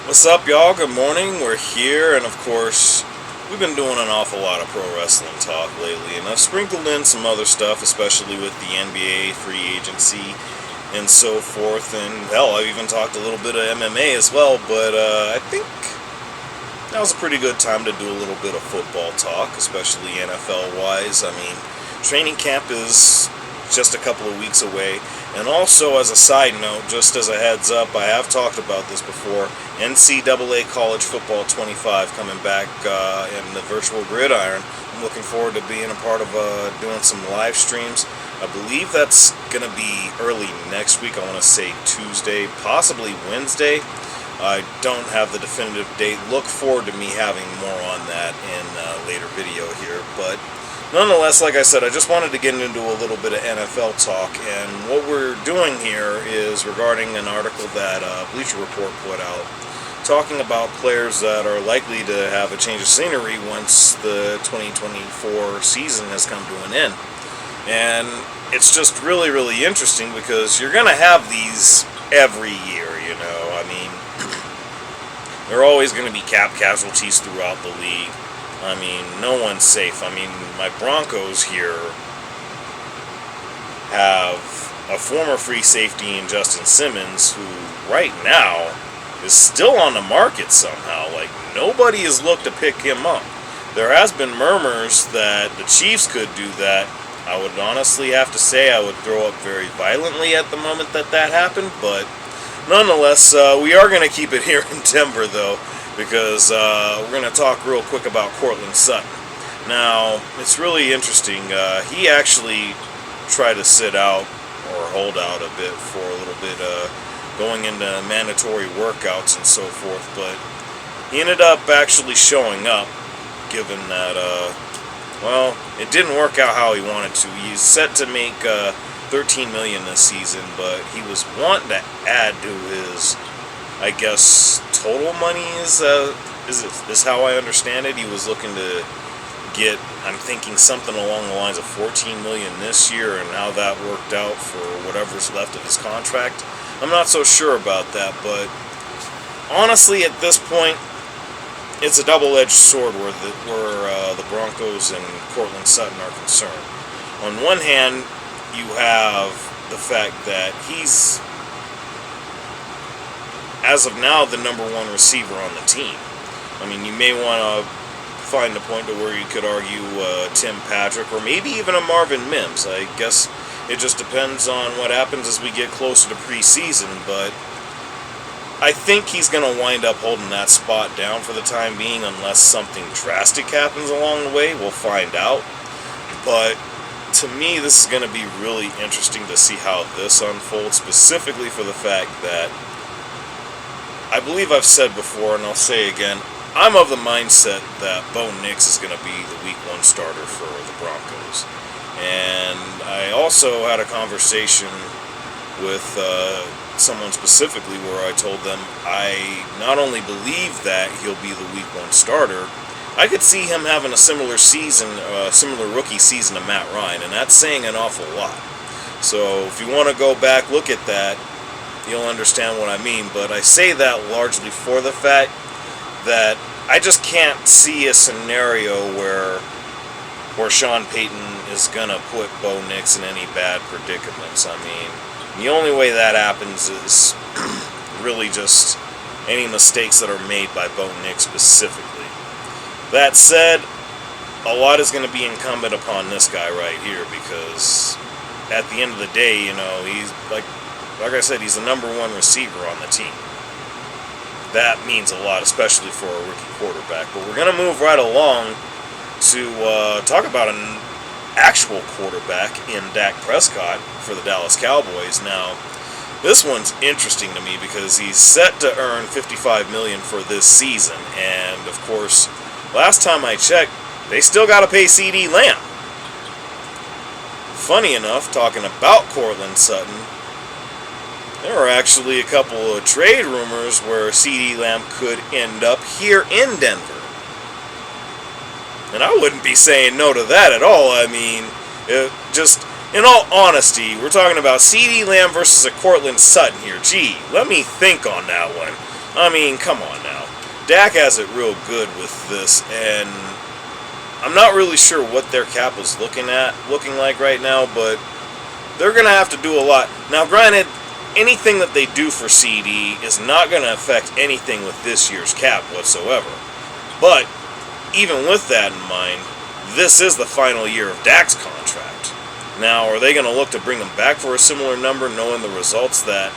What's up, y'all? Good morning. We're here, and of course, we've been doing an awful lot of pro wrestling talk lately, and I've sprinkled in some other stuff, especially with the NBA free agency and so forth. And hell, I've even talked a little bit of MMA as well. But I think that was a pretty good time to do a little bit of football talk, especially NFL wise. I mean, training camp is just a couple of weeks away. And also, as a side note, just as a heads up, I have talked about this before, NCAA College Football 25 coming back in the virtual gridiron. I'm looking forward to being a part of doing some live streams. I believe that's going to be early next week. I want to say Tuesday, possibly Wednesday. I don't have the definitive date. Look forward to me having more on that in a later video here. But nonetheless, like I said, I just wanted to get into a little bit of NFL talk, and what we're doing here is regarding an article that Bleacher Report put out, talking about players that are likely to have a change of scenery once the 2024 season has come to an end. And it's just really, really interesting because you're going to have these every year, you know. I mean, there are always going to be cap casualties throughout the league. I mean, no one's safe. I mean, my Broncos here have a former free safety in Justin Simmons, who right now is still on the market somehow. Like, nobody has looked to pick him up. There has been murmurs that the Chiefs could do that. I would honestly have to say I would throw up very violently at the moment that happened, but nonetheless, we are going to keep it here in Denver, though, because we're going to talk real quick about Courtland Sutton. Now, it's really interesting. He actually tried to sit out or hold out a bit for a little bit, going into mandatory workouts and so forth, but he ended up actually showing up, given that, well, it didn't work out how he wanted to. He's set to make $13 million this season, but he was wanting to add to his, I guess, total money is how I understand it. He was looking to get, I'm thinking, something along the lines of $14 million this year, and how that worked out for whatever's left of his contract, I'm not so sure about that. But honestly, at this point, it's a double-edged sword where the Broncos and Courtland Sutton are concerned. On one hand, you have the fact that he's, as of now, the number one receiver on the team. I mean, you may want to find a point to where you could argue Tim Patrick, or maybe even a Marvin Mims. I guess it just depends on what happens as we get closer to preseason, but I think he's going to wind up holding that spot down for the time being, unless something drastic happens along the way. We'll find out. But to me, this is going to be really interesting to see how this unfolds, specifically for the fact that I believe I've said before, and I'll say again, I'm of the mindset that Bo Nix is going to be the Week 1 starter for the Broncos. And I also had a conversation with someone specifically where I told them I not only believe that he'll be the Week 1 starter, I could see him having a similar season, similar rookie season to Matt Ryan, and that's saying an awful lot. So if you want to go back, look at that, you'll understand what I mean. But I say that largely for the fact that I just can't see a scenario where Sean Payton is going to put Bo Nix in any bad predicaments. I mean, the only way that happens is really just any mistakes that are made by Bo Nix specifically. That said, a lot is going to be incumbent upon this guy right here, because at the end of the day, you know, he's like I said, he's the number one receiver on the team. That means a lot, especially for a rookie quarterback. But we're going to move right along to talk about an actual quarterback in Dak Prescott for the Dallas Cowboys. Now, this one's interesting to me because he's set to earn $55 million for this season, and of course, last time I checked, they still got to pay CeeDee Lamb. Funny enough, talking about Courtland Sutton, there are actually a couple of trade rumors where CeeDee Lamb could end up here in Denver. And I wouldn't be saying no to that at all. I mean, just in all honesty, we're talking about CeeDee Lamb versus a Courtland Sutton here. Gee, let me think on that one. I mean, come on now. Dak has it real good with this, and I'm not really sure what their cap is looking like right now, but they're going to have to do a lot. Now, granted, anything that they do for CD is not going to affect anything with this year's cap whatsoever. But even with that in mind, this is the final year of Dak's contract. Now, are they going to look to bring him back for a similar number, knowing the results that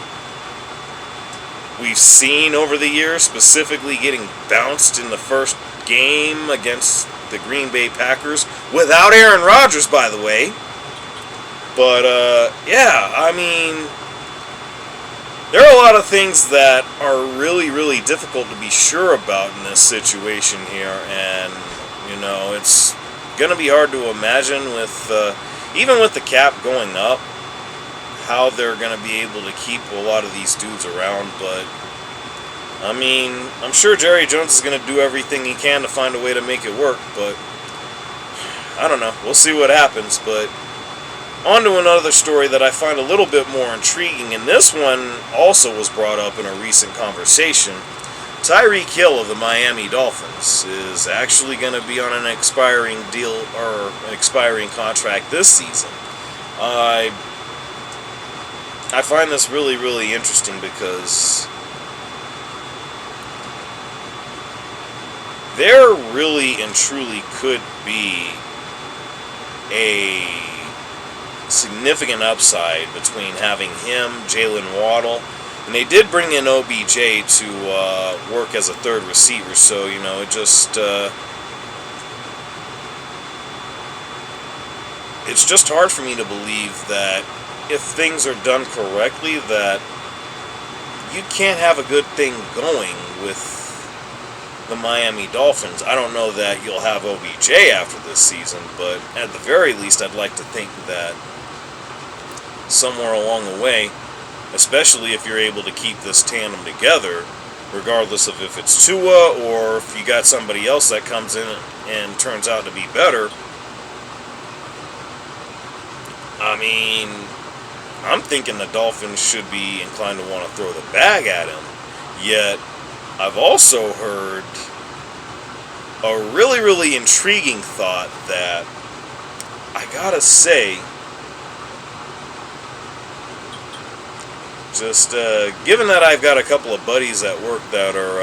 we've seen over the years, specifically getting bounced in the first game against the Green Bay Packers, without Aaron Rodgers, by the way? But, yeah, I mean, there are a lot of things that are really, really difficult to be sure about in this situation here, and, you know, it's going to be hard to imagine with, even with the cap going up, how they're going to be able to keep a lot of these dudes around. But I mean, I'm sure Jerry Jones is going to do everything he can to find a way to make it work, but I don't know. We'll see what happens. But on to another story that I find a little bit more intriguing, and this one also was brought up in a recent conversation. Tyreek Hill of the Miami Dolphins is actually going to be on an expiring deal, or an expiring contract this season. I find this really, really interesting because there really and truly could be a significant upside between having him, Jalen Waddle, and they did bring in OBJ to work as a third receiver, so, you know, it just, it's just hard for me to believe that if things are done correctly, that you can't have a good thing going with the Miami Dolphins. I don't know that you'll have OBJ after this season, but at the very least, I'd like to think that somewhere along the way, especially if you're able to keep this tandem together, regardless of if it's Tua or if you got somebody else that comes in and turns out to be better. I mean, I'm thinking the Dolphins should be inclined to want to throw the bag at him. Yet, I've also heard a really, really intriguing thought that I gotta say, just given that I've got a couple of buddies at work that are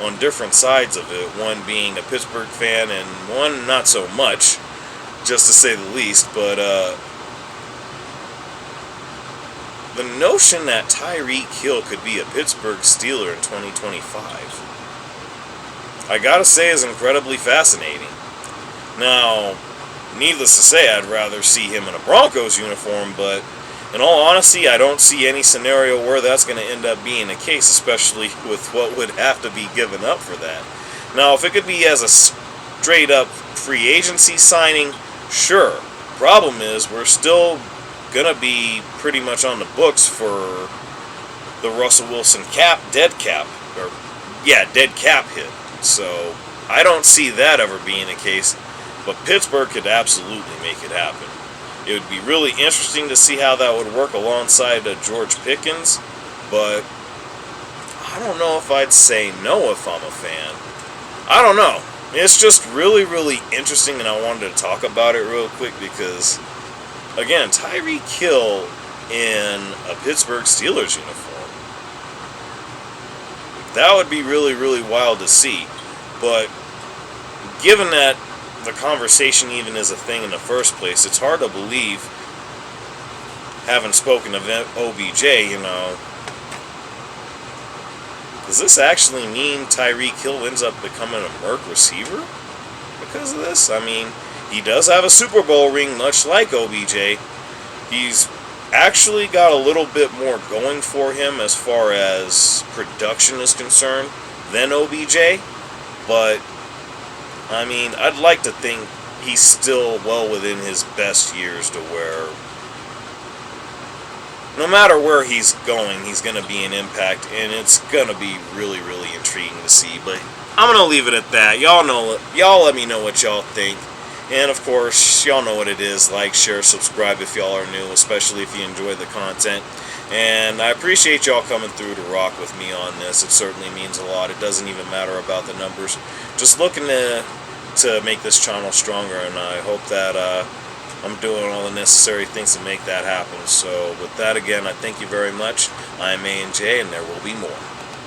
on different sides of it, one being a Pittsburgh fan and one not so much, just to say the least, but the notion that Tyreek Hill could be a Pittsburgh Steeler in 2025, I gotta say, is incredibly fascinating. Now, needless to say, I'd rather see him in a Broncos uniform, but in all honesty, I don't see any scenario where that's going to end up being the case, especially with what would have to be given up for that. Now, if it could be as a straight-up free agency signing, sure. Problem is, we're still going to be pretty much on the books for the Russell Wilson dead cap hit. So, I don't see that ever being the case, but Pittsburgh could absolutely make it happen. It would be really interesting to see how that would work alongside George Pickens, but I don't know if I'd say no if I'm a fan. I don't know. It's just really, really interesting, and I wanted to talk about it real quick because, again, Tyreek Hill in a Pittsburgh Steelers uniform. That would be really, really wild to see. But given that the conversation even is a thing in the first place, it's hard to believe, having spoken of OBJ, you know, does this actually mean Tyreek Hill ends up becoming a Merc receiver because of this? I mean, he does have a Super Bowl ring, much like OBJ. He's actually got a little bit more going for him as far as production is concerned than OBJ, but I mean, I'd like to think he's still well within his best years to where no matter where he's going, he's going to be an impact, and it's going to be really, really intriguing to see. But I'm going to leave it at that. Y'all let me know what y'all think. And, of course, y'all know what it is. Like, share, subscribe if y'all are new, especially if you enjoy the content. And I appreciate y'all coming through to rock with me on this. It certainly means a lot. It doesn't even matter about the numbers. Just looking to make this channel stronger, and I hope that I'm doing all the necessary things to make that happen. So with that, again, I thank you very much. I'm A&J, and there will be more.